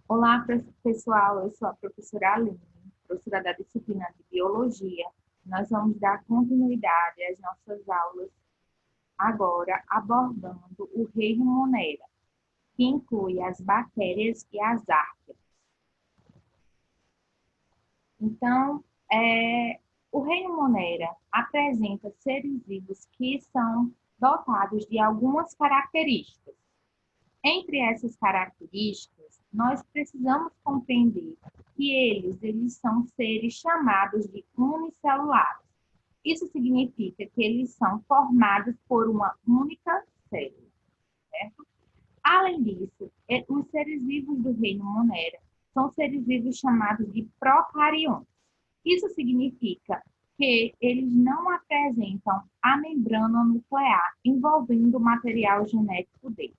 Olá, pessoal. Eu sou a professora Aline, professora da disciplina de Biologia. Nós vamos dar continuidade às nossas aulas agora abordando o reino Monera, que inclui as bactérias e as arqueias. Então, o reino Monera apresenta seres vivos que são dotados de algumas características. Entre essas características, nós precisamos compreender que eles são seres chamados de unicelulares. Isso significa que eles são formados por uma única célula, certo? Além disso, os seres vivos do reino Monera são seres vivos chamados de procariontes. Isso significa que eles não apresentam a membrana nuclear envolvendo o material genético deles.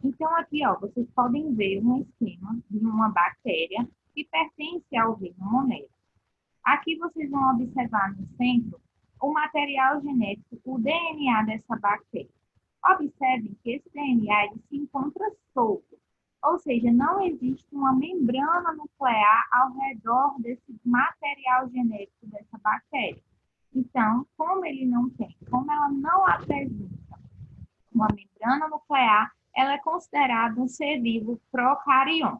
Então, aqui, ó, vocês podem ver um esquema de uma bactéria que pertence ao reino Monera. Aqui vocês vão observar no centro o material genético, o DNA dessa bactéria. Observem que esse DNA ele se encontra solto, ou seja, não existe uma membrana nuclear ao redor desse material genético dessa bactéria. Então, como ele não tem, como ela não apresenta uma membrana nuclear, ela é considerada um ser vivo procarion,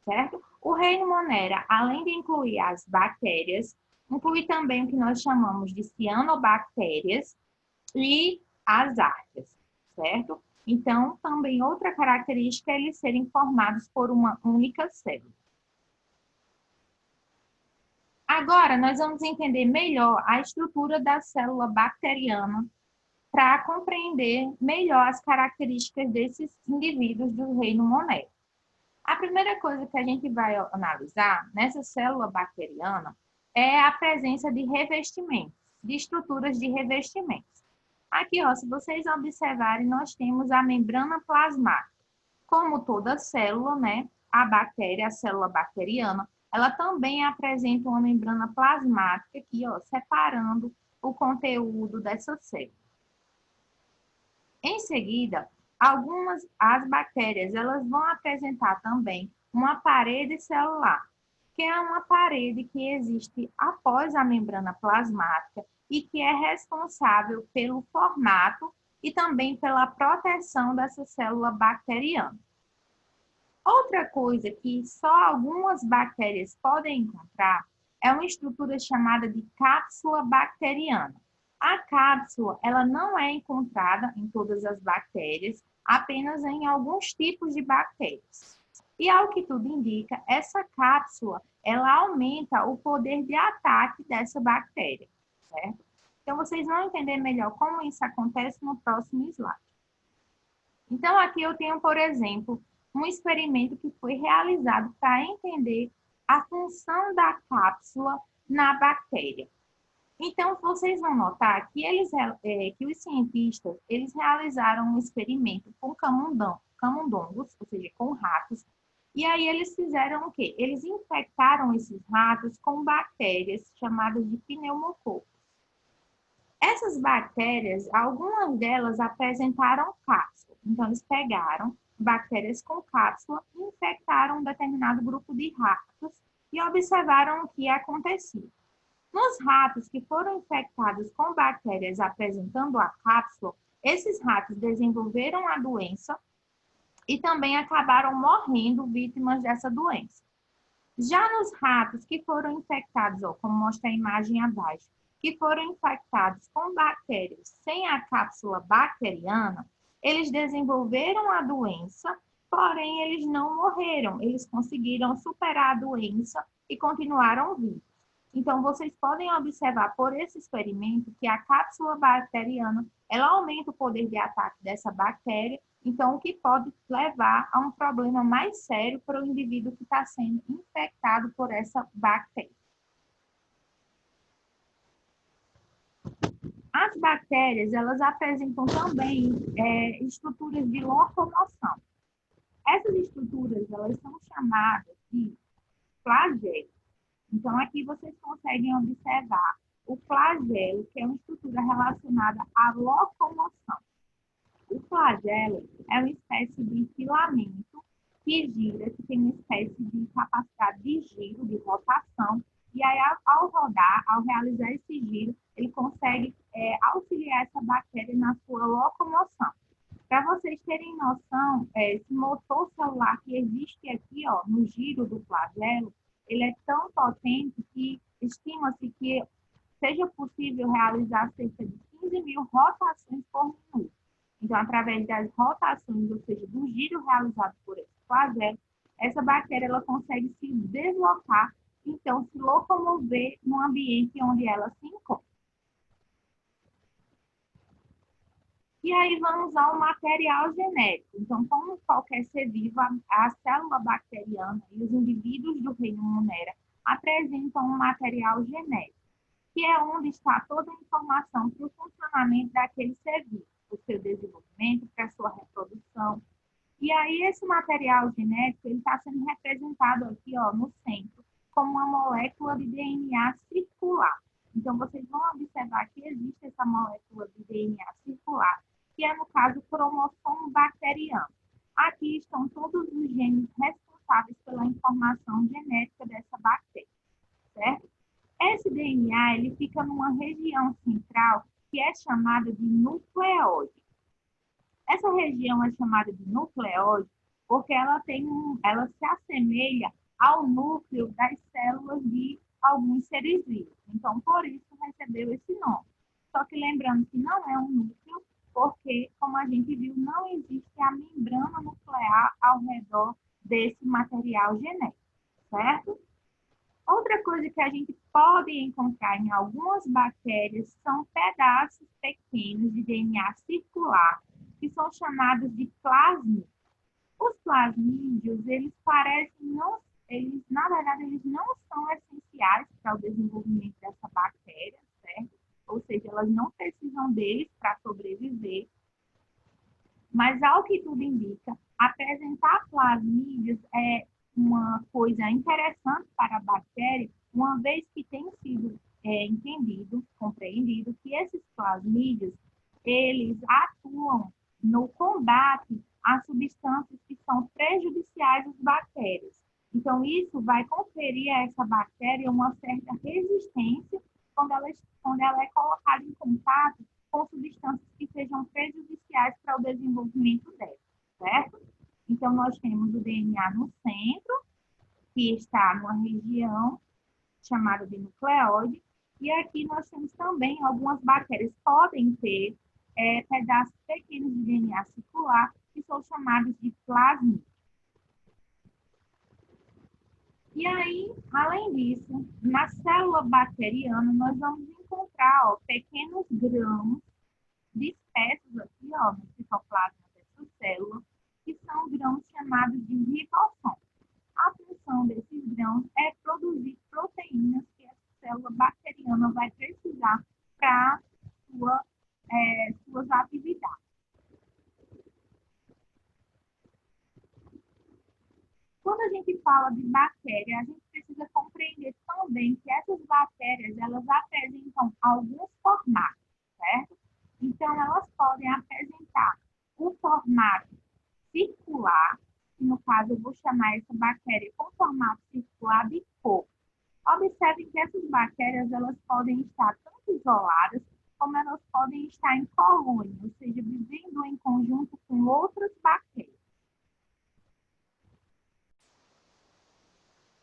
certo? O reino Monera, além de incluir as bactérias, inclui também o que nós chamamos de cianobactérias e as arqueias, certo? Então, também outra característica é eles serem formados por uma única célula. Agora, nós vamos entender melhor a estrutura da célula bacteriana para compreender melhor as características desses indivíduos do reino Monera. A primeira coisa que a gente vai analisar nessa célula bacteriana é a presença de revestimentos, de estruturas de revestimentos. Aqui, ó, se vocês observarem, nós temos a membrana plasmática. Como toda célula, né, a bactéria, a célula bacteriana, ela também apresenta uma membrana plasmática aqui, ó, separando o conteúdo dessa célula. Em seguida, as bactérias, elas vão apresentar também uma parede celular, que é uma parede que existe após a membrana plasmática e que é responsável pelo formato e também pela proteção dessa célula bacteriana. Outra coisa que só algumas bactérias podem encontrar é uma estrutura chamada de cápsula bacteriana. A cápsula, ela não é encontrada em todas as bactérias, apenas em alguns tipos de bactérias. E ao que tudo indica, essa cápsula, ela aumenta o poder de ataque dessa bactéria, certo? Então, vocês vão entender melhor como isso acontece no próximo slide. Então, aqui eu tenho, por exemplo, um experimento que foi realizado para entender a função da cápsula na bactéria. Então, vocês vão notar que, que os cientistas eles realizaram um experimento com camundongos, ou seja, com ratos, e aí eles fizeram o quê? Eles infectaram esses ratos com bactérias chamadas de pneumococos. Essas bactérias, algumas delas apresentaram cápsula. Então, eles pegaram bactérias com cápsula e infectaram um determinado grupo de ratos e observaram o que acontecia. Nos ratos que foram infectados com bactérias apresentando a cápsula, esses ratos desenvolveram a doença e também acabaram morrendo vítimas dessa doença. Já nos ratos que foram infectados, ó, como mostra a imagem abaixo, que foram infectados com bactérias sem a cápsula bacteriana, eles desenvolveram a doença, porém eles não morreram, eles conseguiram superar a doença e continuaram vivos. Então, vocês podem observar por esse experimento que a cápsula bacteriana, ela aumenta o poder de ataque dessa bactéria, então o que pode levar a um problema mais sério para o indivíduo que está sendo infectado por essa bactéria. As bactérias, elas apresentam também estruturas de locomoção. Essas estruturas, elas são chamadas de flagelos. Então, aqui vocês conseguem observar o flagelo, que é uma estrutura relacionada à locomoção. O flagelo é uma espécie de filamento que que gira, que tem uma espécie de capacidade de giro, de rotação, e aí, ao rodar, ao realizar esse giro, ele consegue auxiliar essa bactéria na sua locomoção. Para vocês terem noção, esse motor celular que existe aqui, ó, no giro do flagelo, ele é tão potente que estima-se que seja possível realizar cerca de 15.000 rotações por minuto. Então, através das rotações, ou seja, do giro realizado por esse flagelo, essa bactéria ela consegue se deslocar, então se locomover no ambiente onde ela se encontra. E aí vamos ao material genético. Então, como qualquer ser vivo, a célula bacteriana e os indivíduos do reino Monera apresentam um material genético, que é onde está toda a informação para o funcionamento daquele ser vivo, para o seu desenvolvimento, para a sua reprodução. E aí esse material genético ele está sendo representado aqui, ó, no centro, como uma molécula de DNA circular. Então, vocês vão observar que existe essa molécula de DNA circular, que é, no caso, o cromossomo bacteriano. Aqui estão todos os genes responsáveis pela informação genética dessa bactéria, certo? Esse DNA ele fica numa região central que é chamada de nucleóide. Essa região é chamada de nucleóide porque ela se assemelha ao núcleo das células de alguns seres vivos. Então, por isso recebeu esse nome. Só que lembrando que não é um núcleo, porque, como a gente viu, não existe a membrana nuclear ao redor desse material genético, certo? Outra coisa que a gente pode encontrar em algumas bactérias são pedaços pequenos de DNA circular, que são chamados de plasmídeos. Os plasmídeos, na verdade, eles não são essenciais para o desenvolvimento dessa bactéria, certo? Ou seja, elas não precisam deles para sobreviver. Mas, ao que tudo indica, apresentar plasmídeos é uma coisa interessante para a bactéria, uma vez que tem sido compreendido, que esses plasmídeos, eles atuam no combate a substâncias que são prejudiciais às bactérias. Então, isso vai conferir a essa bactéria uma certa resistência quando ela é colocada em contato com substâncias que sejam prejudiciais para o desenvolvimento dela, certo? Então, nós temos o DNA no centro, que está numa região chamada de nucleóide, e aqui nós temos também algumas bactérias que podem ter pedaços pequenos de DNA circular, que são chamados de plasmídeos. E aí, além disso, na célula bacteriana, nós vamos encontrar pequenos grãos dispersos aqui, no citoplasma dessa célula, que são grãos chamados de ribossomos. A função desses grãos é produzir proteínas que a célula bacteriana vai precisar para suas atividades. Quando a gente fala de bactéria, a gente precisa compreender também que essas bactérias, elas apresentam alguns formatos, certo? Então, elas podem apresentar o formato circular, que no caso eu vou chamar essa bactéria com formato circular de coco. Observe que essas bactérias, elas podem estar tanto isoladas, como elas podem estar em colônia, ou seja, vivendo em conjunto com outras bactérias.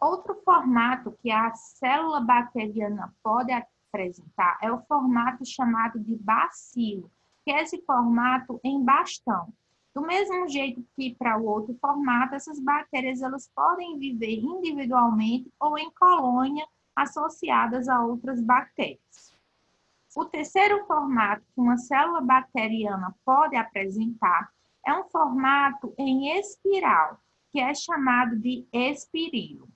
Outro formato que a célula bacteriana pode apresentar é o formato chamado de bacilo, que é esse formato em bastão. Do mesmo jeito que para o outro formato, essas bactérias elas podem viver individualmente ou em colônia associadas a outras bactérias. O terceiro formato que uma célula bacteriana pode apresentar é um formato em espiral, que é chamado de espirilo,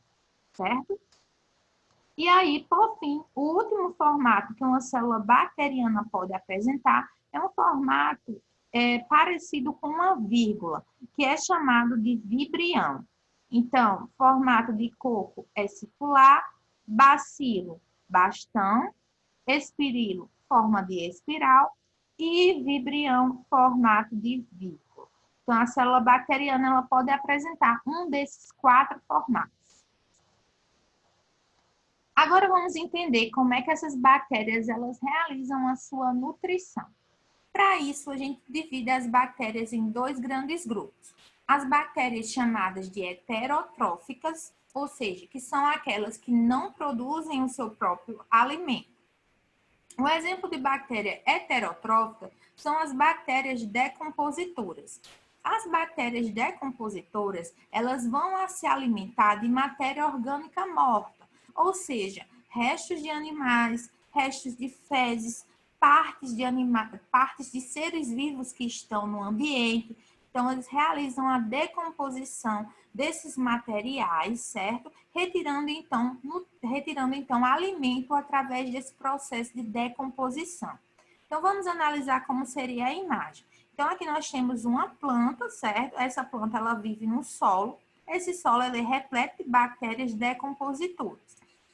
certo? E aí, por fim, o último formato que uma célula bacteriana pode apresentar é um formato parecido com uma vírgula, que é chamado de vibrião. Então, formato de coco é circular, bacilo, bastão, espirilo, forma de espiral, e vibrião, formato de vírgula. Então, a célula bacteriana ela pode apresentar um desses 4 formatos. Agora vamos entender como é que essas bactérias elas realizam a sua nutrição. Para isso, a gente divide as bactérias em 2 grandes grupos. As bactérias chamadas de heterotróficas, ou seja, que são aquelas que não produzem o seu próprio alimento. Um exemplo de bactéria heterotrófica são as bactérias decompositoras. As bactérias decompositoras, elas vão se alimentar de matéria orgânica morta, ou seja, restos de animais, restos de fezes, partes de seres vivos que estão no ambiente. Então, eles realizam a decomposição desses materiais, certo? Retirando então alimento através desse processo de decomposição. Então, vamos analisar como seria a imagem. Então, aqui nós temos uma planta, certo? Essa planta, ela vive no solo. Esse solo, ele é repleto de bactérias decompositoras.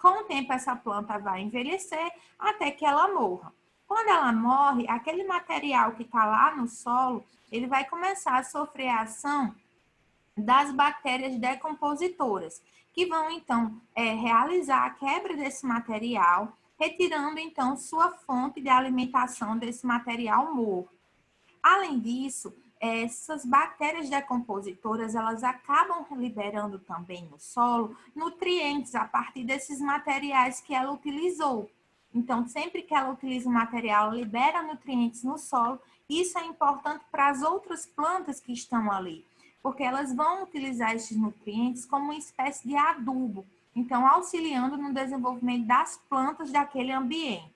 Com o tempo, essa planta vai envelhecer até que ela morra. Quando ela morre, aquele material que está lá no solo, ele vai começar a sofrer a ação das bactérias decompositoras, que vão, então, realizar a quebra desse material, retirando, então, sua fonte de alimentação desse material morto. Além disso, essas bactérias decompositoras, elas acabam liberando também no solo nutrientes a partir desses materiais que ela utilizou. Então, sempre que ela utiliza o material, ela libera nutrientes no solo. Isso é importante para as outras plantas que estão ali, porque elas vão utilizar esses nutrientes como uma espécie de adubo, então auxiliando no desenvolvimento das plantas daquele ambiente.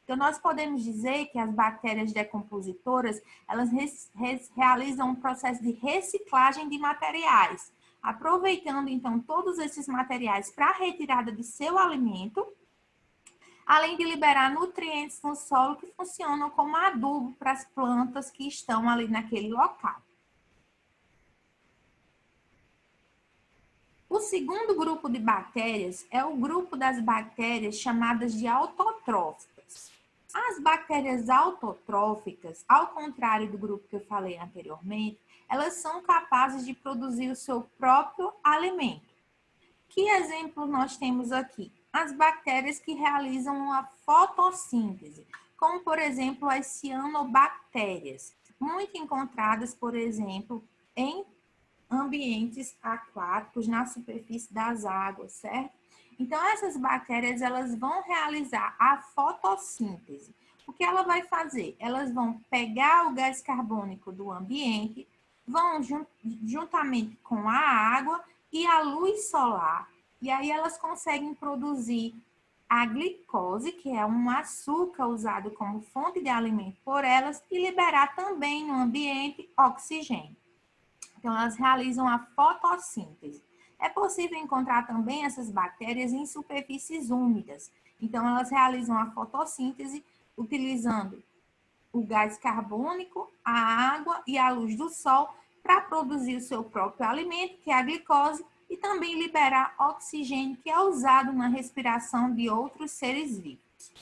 Então, nós podemos dizer que as bactérias decompositoras, elas realizam um processo de reciclagem de materiais, aproveitando, então, todos esses materiais para a retirada de seu alimento, além de liberar nutrientes no solo que funcionam como adubo para as plantas que estão ali naquele local. O segundo grupo de bactérias é o grupo das bactérias chamadas de autotróficas. As bactérias autotróficas, ao contrário do grupo que eu falei anteriormente, elas são capazes de produzir o seu próprio alimento. Que exemplo nós temos aqui? As bactérias que realizam uma fotossíntese, como, por exemplo, as cianobactérias, muito encontradas, por exemplo, em ambientes aquáticos, na superfície das águas, certo? Então, essas bactérias, elas vão realizar a fotossíntese. O que ela vai fazer? Elas vão pegar o gás carbônico do ambiente, vão juntamente com a água e a luz solar, e aí elas conseguem produzir a glicose, que é um açúcar usado como fonte de alimento por elas, e liberar também no ambiente oxigênio. Então, elas realizam a fotossíntese. É possível encontrar também essas bactérias em superfícies úmidas. Então, elas realizam a fotossíntese utilizando o gás carbônico, a água e a luz do sol para produzir o seu próprio alimento, que é a glicose, e também liberar oxigênio, que é usado na respiração de outros seres vivos.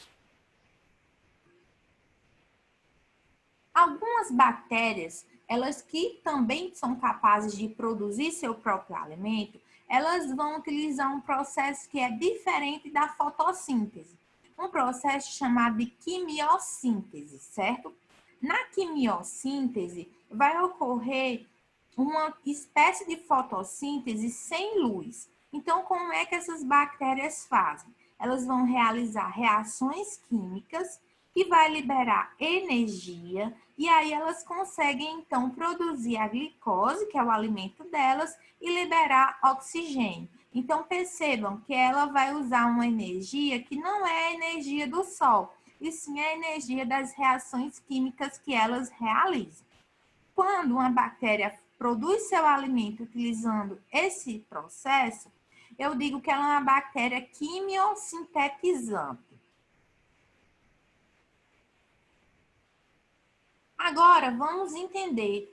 Algumas bactérias, elas que também são capazes de produzir seu próprio alimento, elas vão utilizar um processo que é diferente da fotossíntese. Um processo chamado de quimiossíntese, certo? Na quimiossíntese, vai ocorrer uma espécie de fotossíntese sem luz. Então, como é que essas bactérias fazem? Elas vão realizar reações químicas que vai liberar energia, e aí elas conseguem, então, produzir a glicose, que é o alimento delas, e liberar oxigênio. Então, percebam que ela vai usar uma energia que não é a energia do Sol, e sim a energia das reações químicas que elas realizam. Quando uma bactéria produz seu alimento utilizando esse processo, eu digo que ela é uma bactéria quimiosintetizante. Agora, vamos entender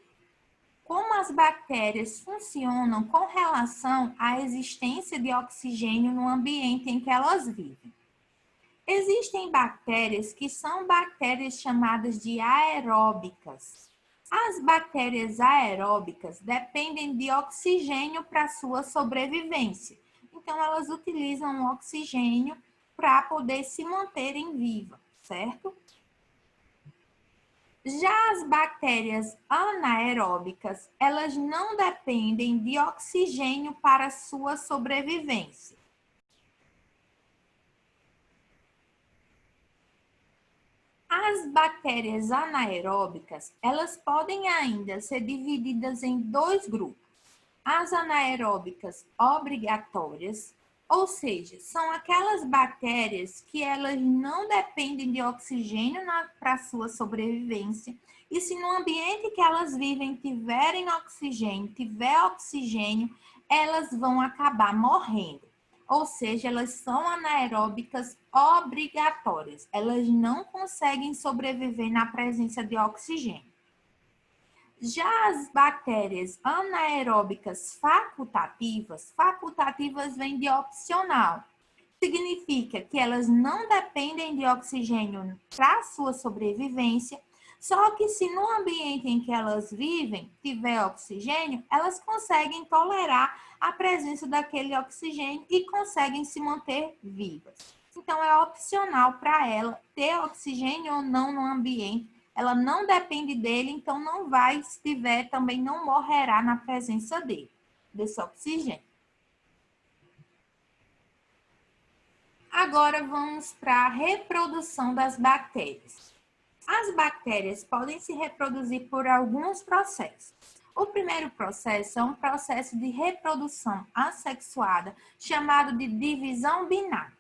como as bactérias funcionam com relação à existência de oxigênio no ambiente em que elas vivem. Existem bactérias que são bactérias chamadas de aeróbicas. As bactérias aeróbicas dependem de oxigênio para sua sobrevivência. Então, elas utilizam o oxigênio para poder se manterem vivas, certo? Já as bactérias anaeróbicas, elas não dependem de oxigênio para sua sobrevivência. As bactérias anaeróbicas, elas podem ainda ser divididas em dois grupos. As anaeróbicas obrigatórias, ou seja, são aquelas bactérias que elas não dependem de oxigênio para sua sobrevivência, e se no ambiente que elas vivem tiver oxigênio, elas vão acabar morrendo. Ou seja, elas são anaeróbicas obrigatórias. Elas não conseguem sobreviver na presença de oxigênio. Já as bactérias anaeróbicas facultativas vêm de opcional. Significa que elas não dependem de oxigênio para sua sobrevivência, só que se no ambiente em que elas vivem tiver oxigênio, elas conseguem tolerar a presença daquele oxigênio e conseguem se manter vivas. Então, é opcional para ela ter oxigênio ou não no ambiente. Ela não depende dele, então não vai, se tiver, também não morrerá na presença dele, desse oxigênio. Agora vamos para a reprodução das bactérias. As bactérias podem se reproduzir por alguns processos. O primeiro processo é um processo de reprodução assexuada, chamado de divisão binária.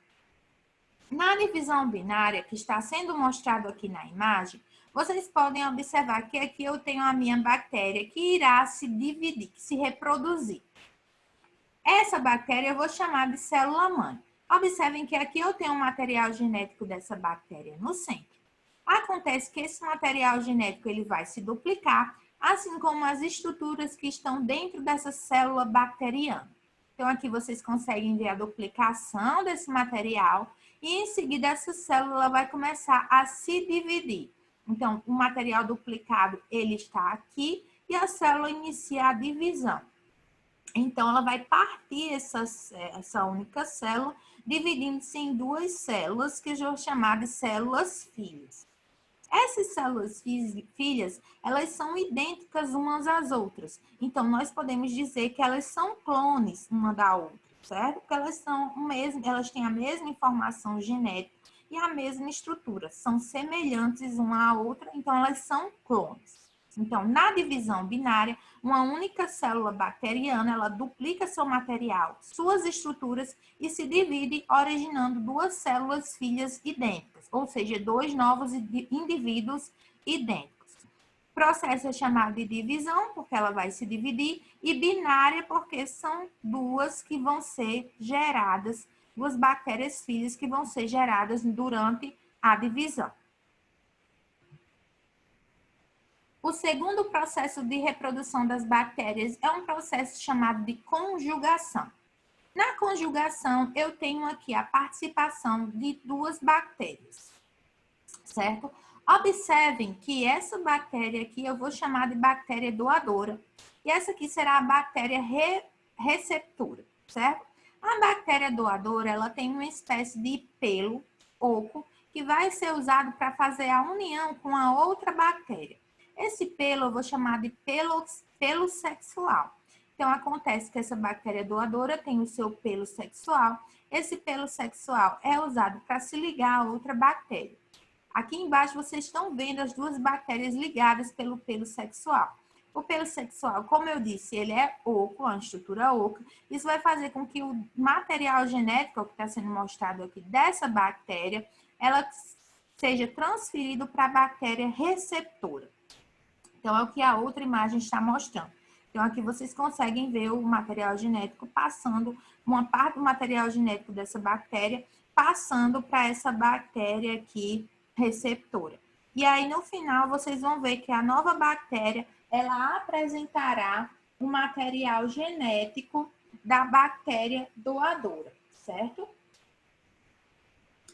Na divisão binária, que está sendo mostrado aqui na imagem, vocês podem observar que aqui eu tenho a minha bactéria que irá se dividir, se reproduzir. Essa bactéria eu vou chamar de célula-mãe. Observem que aqui eu tenho um material genético dessa bactéria no centro. Acontece que esse material genético ele vai se duplicar, assim como as estruturas que estão dentro dessa célula bacteriana. Então, aqui vocês conseguem ver a duplicação desse material e, em seguida, essa célula vai começar a se dividir. Então, o material duplicado, ele está aqui e a célula inicia a divisão. Então, ela vai partir essa única célula, dividindo-se em duas células, que eu vou chamar de células filhas. Essas células filhas, elas são idênticas umas às outras. Então, nós podemos dizer que elas são clones uma da outra, certo? Porque elas têm a mesma informação genética e a mesma estrutura. São semelhantes uma à outra, então elas são clones. Então, na divisão binária, uma única célula bacteriana, ela duplica seu material, suas estruturas e se divide, originando duas células filhas idênticas, ou seja, dois novos indivíduos idênticos. O processo é chamado de divisão, porque ela vai se dividir, e binária, porque são duas que vão ser geradas, duas bactérias filhas que vão ser geradas durante a divisão. O segundo processo de reprodução das bactérias é um processo chamado de conjugação. Na conjugação, eu tenho aqui a participação de duas bactérias, certo? Observem que essa bactéria aqui eu vou chamar de bactéria doadora e essa aqui será a bactéria receptora, certo? A bactéria doadora, ela tem uma espécie de pelo oco que vai ser usado para fazer a união com a outra bactéria. Esse pelo eu vou chamar de pelo sexual. Então, acontece que essa bactéria doadora tem o seu pelo sexual. Esse pelo sexual é usado para se ligar a outra bactéria. Aqui embaixo vocês estão vendo as duas bactérias ligadas pelo pelo sexual. O pelo sexual, como eu disse, ele é oco, uma estrutura oca. Isso vai fazer com que o material genético que está sendo mostrado aqui dessa bactéria, ela seja transferido para a bactéria receptora. Então, é o que a outra imagem está mostrando. Então, aqui vocês conseguem ver o material genético passando, uma parte do material genético dessa bactéria, passando para essa bactéria aqui receptora. E aí, no final, vocês vão ver que a nova bactéria, ela apresentará o material genético da bactéria doadora, certo?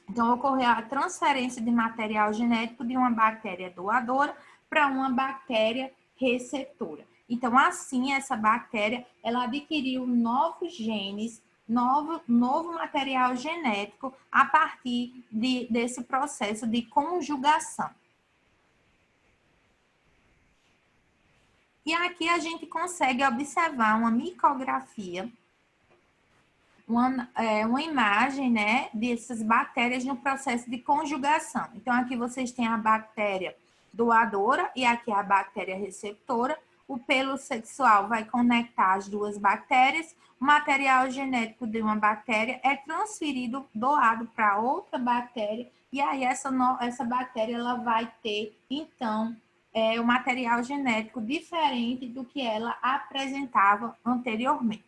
Então, ocorreu a transferência de material genético de uma bactéria doadora para uma bactéria receptora. Então, assim, essa bactéria, ela adquiriu novos genes, novo material genético a partir desse processo de conjugação. E aqui a gente consegue observar uma micografia, uma imagem, né, dessas bactérias no processo de conjugação. Então, aqui vocês têm a bactéria doadora e aqui a bactéria receptora. O pelo sexual vai conectar as duas bactérias. O material genético de uma bactéria é transferido, doado para outra bactéria. E aí, essa bactéria ela vai ter, então, o material genético diferente do que ela apresentava anteriormente.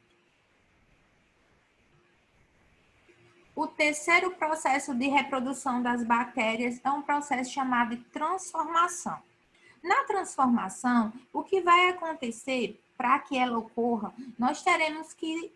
O terceiro processo de reprodução das bactérias é um processo chamado de transformação. Na transformação, o que vai acontecer para que ela ocorra, nós teremos que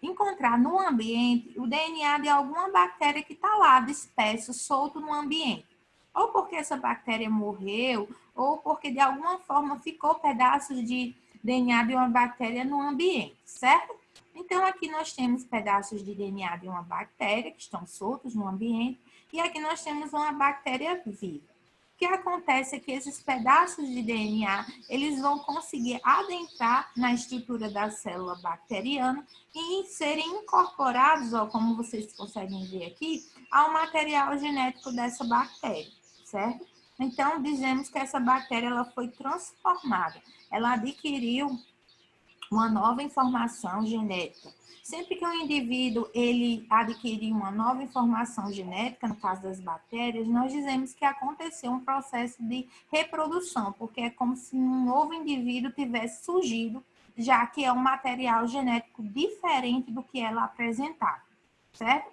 encontrar no ambiente o DNA de alguma bactéria que está lá disperso, solto no ambiente. Ou porque essa bactéria morreu, ou porque de alguma forma ficou pedaços de DNA de uma bactéria no ambiente, certo? Então, aqui nós temos pedaços de DNA de uma bactéria que estão soltos no ambiente, e aqui nós temos uma bactéria viva. O que acontece é que esses pedaços de DNA, eles vão conseguir adentrar na estrutura da célula bacteriana e serem incorporados, ó, como vocês conseguem ver aqui, ao material genético dessa bactéria, certo? Então, dizemos que essa bactéria ela foi transformada, ela adquiriu uma nova informação genética. Sempre que um indivíduo ele adquirir uma nova informação genética, no caso das bactérias, nós dizemos que aconteceu um processo de reprodução, porque é como se um novo indivíduo tivesse surgido, já que é um material genético diferente do que ela apresentava, certo?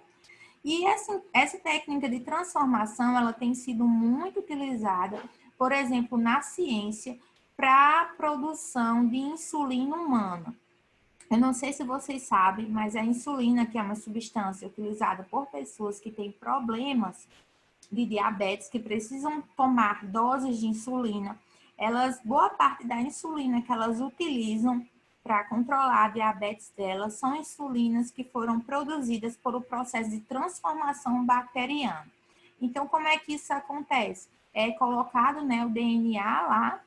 E essa técnica de transformação, ela tem sido muito utilizada, por exemplo, na ciência, para a produção de insulina humana. Eu não sei se vocês sabem, mas a insulina, que é uma substância utilizada por pessoas que têm problemas de diabetes, que precisam tomar doses de insulina, boa parte da insulina que elas utilizam para controlar a diabetes delas são insulinas que foram produzidas por o processo de transformação bacteriana. Então, como é que isso acontece? É colocado, né, o DNA lá,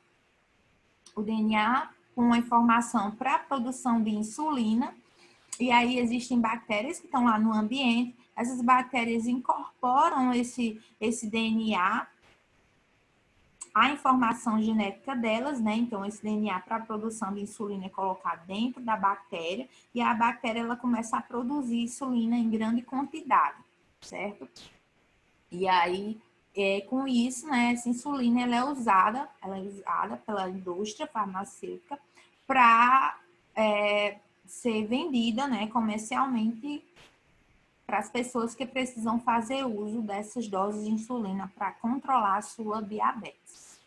o DNA com a informação para a produção de insulina, e aí existem bactérias que estão lá no ambiente, essas bactérias incorporam esse DNA, a informação genética delas, né? Então, esse DNA para a produção de insulina é colocado dentro da bactéria, e a bactéria ela começa a produzir insulina em grande quantidade, certo? E aí, com isso, né, essa insulina ela é usada pela indústria farmacêutica para ser vendida, né, comercialmente para as pessoas que precisam fazer uso dessas doses de insulina para controlar a sua diabetes.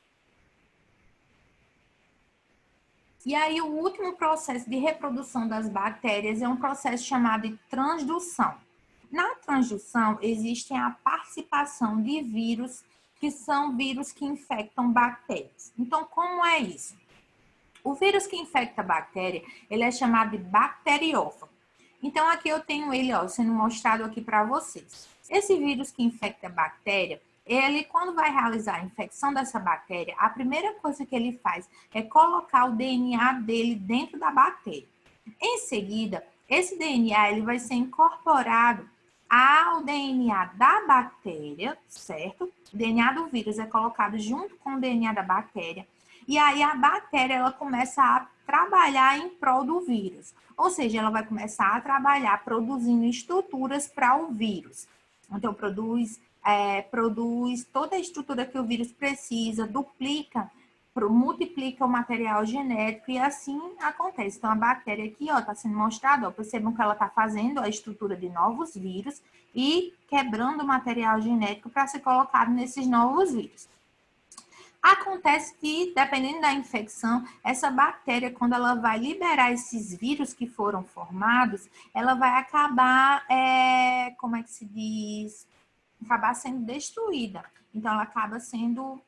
E aí, o último processo de reprodução das bactérias é um processo chamado de transdução. Na transdução, existe a participação de vírus, que são vírus que infectam bactérias. Então, como é isso? O vírus que infecta a bactéria, ele é chamado de bacteriófago. Então, aqui eu tenho ele, ó, sendo mostrado aqui para vocês. Esse vírus que infecta a bactéria, ele, quando vai realizar a infecção dessa bactéria, a primeira coisa que ele faz é colocar o DNA dele dentro da bactéria. Em seguida, esse DNA ele vai ser incorporado ao DNA da bactéria, certo? O DNA do vírus é colocado junto com o DNA da bactéria. E aí a bactéria ela começa a trabalhar em prol do vírus. Ou seja, ela vai começar a trabalhar produzindo estruturas para o vírus. Então, produz toda a estrutura que o vírus precisa, multiplica o material genético e assim acontece. Então, a bactéria aqui, ó, está sendo mostrada, ó, percebam que ela está fazendo a estrutura de novos vírus e quebrando o material genético para ser colocado nesses novos vírus. Acontece que, dependendo da infecção, essa bactéria, quando ela vai liberar esses vírus que foram formados, ela vai acabar, como é que se diz? Acabar sendo destruída. Então, ela acaba sendo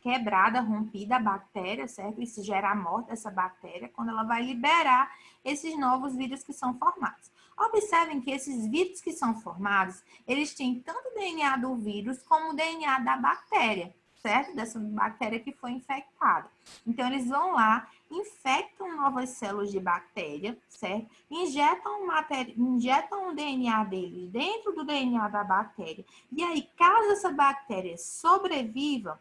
quebrada, rompida a bactéria, certo? Isso gera a morte dessa bactéria quando ela vai liberar esses novos vírus que são formados. Observem que esses vírus que são formados, eles têm tanto o DNA do vírus como o DNA da bactéria, certo? Dessa bactéria que foi infectada. Então, eles vão lá, infectam novas células de bactéria, certo? Injetam o DNA deles dentro do DNA da bactéria. E aí, caso essa bactéria sobreviva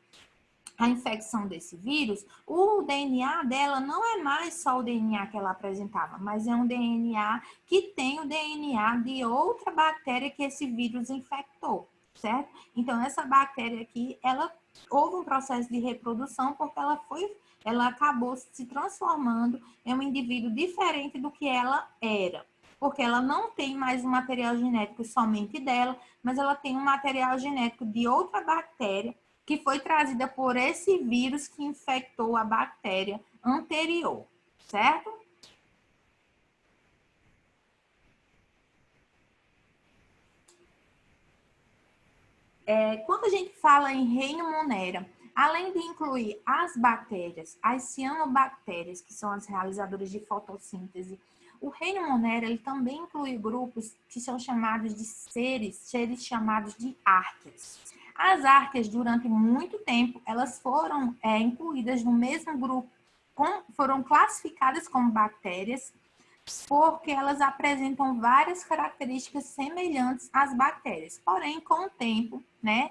à infecção desse vírus, o DNA dela não é mais só o DNA que ela apresentava, mas é um DNA que tem o DNA de outra bactéria que esse vírus infectou, certo? Então, essa bactéria aqui, ela houve um processo de reprodução porque ela acabou se transformando em um indivíduo diferente do que ela era. Porque ela não tem mais um material genético somente dela, mas ela tem um material genético de outra bactéria que foi trazida por esse vírus que infectou a bactéria anterior, certo? Quando a gente fala em reino Monera, além de incluir as bactérias, as cianobactérias, que são as realizadoras de fotossíntese, o reino Monera ele também inclui grupos que são chamados de seres chamados de árqueas. As árqueas, durante muito tempo, elas foram incluídas no mesmo grupo, foram classificadas como bactérias, porque elas apresentam várias características semelhantes às bactérias. Porém, com o tempo, né,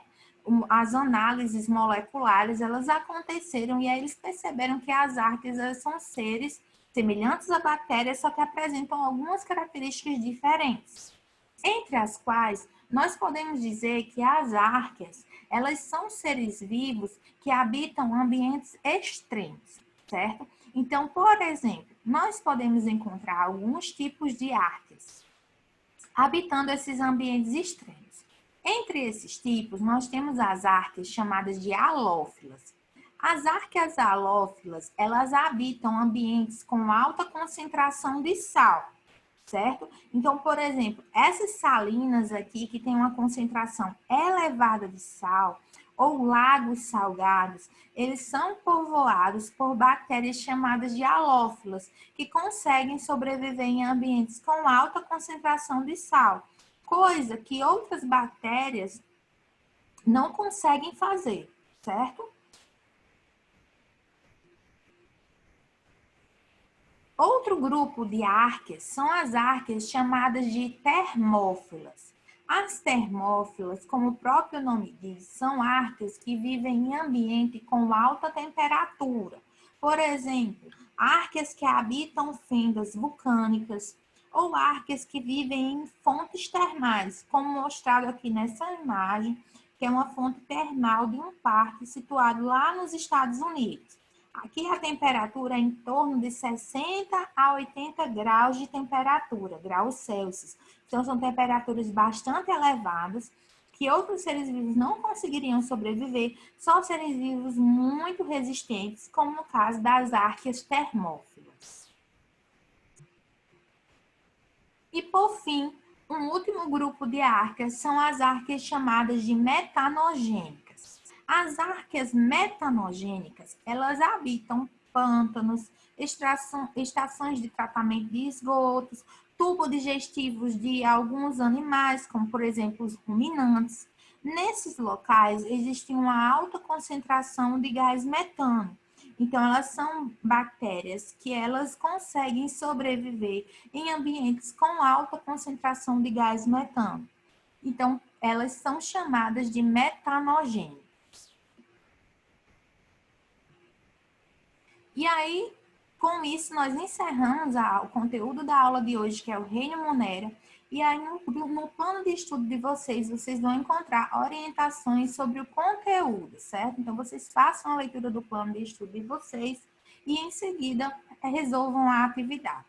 as análises moleculares, elas aconteceram e aí eles perceberam que as árqueas são seres semelhantes a bactérias, só que apresentam algumas características diferentes. Entre as quais, nós podemos dizer que as árqueas, elas são seres vivos que habitam ambientes extremos, certo? Então, por exemplo, nós podemos encontrar alguns tipos de árqueas habitando esses ambientes extremos. Entre esses tipos, nós temos as árqueas chamadas de halófilas. As árqueas halófilas, elas habitam ambientes com alta concentração de sal, certo? Então, por exemplo, essas salinas aqui que tem uma concentração elevada de sal, ou lagos salgados, eles são povoados por bactérias chamadas de halófilas, que conseguem sobreviver em ambientes com alta concentração de sal, coisa que outras bactérias não conseguem fazer, certo? Outro grupo de árqueas são as árqueas chamadas de termófilas. As termófilas, como o próprio nome diz, são árqueas que vivem em ambiente com alta temperatura. Por exemplo, árqueas que habitam fendas vulcânicas ou árqueas que vivem em fontes termais, como mostrado aqui nessa imagem, que é uma fonte termal de um parque situado lá nos Estados Unidos. Aqui a temperatura é em torno de 60 a 80 graus de temperatura, graus Celsius. Então, são temperaturas bastante elevadas que outros seres vivos não conseguiriam sobreviver, só seres vivos muito resistentes, como no caso das árqueas termófilas. E, por fim, um último grupo de árqueas são as árqueas chamadas de metanogênicas. As árqueas metanogênicas, elas habitam pântanos, estações de tratamento de esgotos, tubos digestivos de alguns animais, como por exemplo os ruminantes. Nesses locais existe uma alta concentração de gás metano. Então, elas são bactérias que elas conseguem sobreviver em ambientes com alta concentração de gás metano. Então, elas são chamadas de metanogênicas. E aí, com isso, nós encerramos o conteúdo da aula de hoje, que é o Reino Monera. E aí, no plano de estudo de vocês, vocês vão encontrar orientações sobre o conteúdo, certo? Então, vocês façam a leitura do plano de estudo de vocês e, em seguida, resolvam a atividade.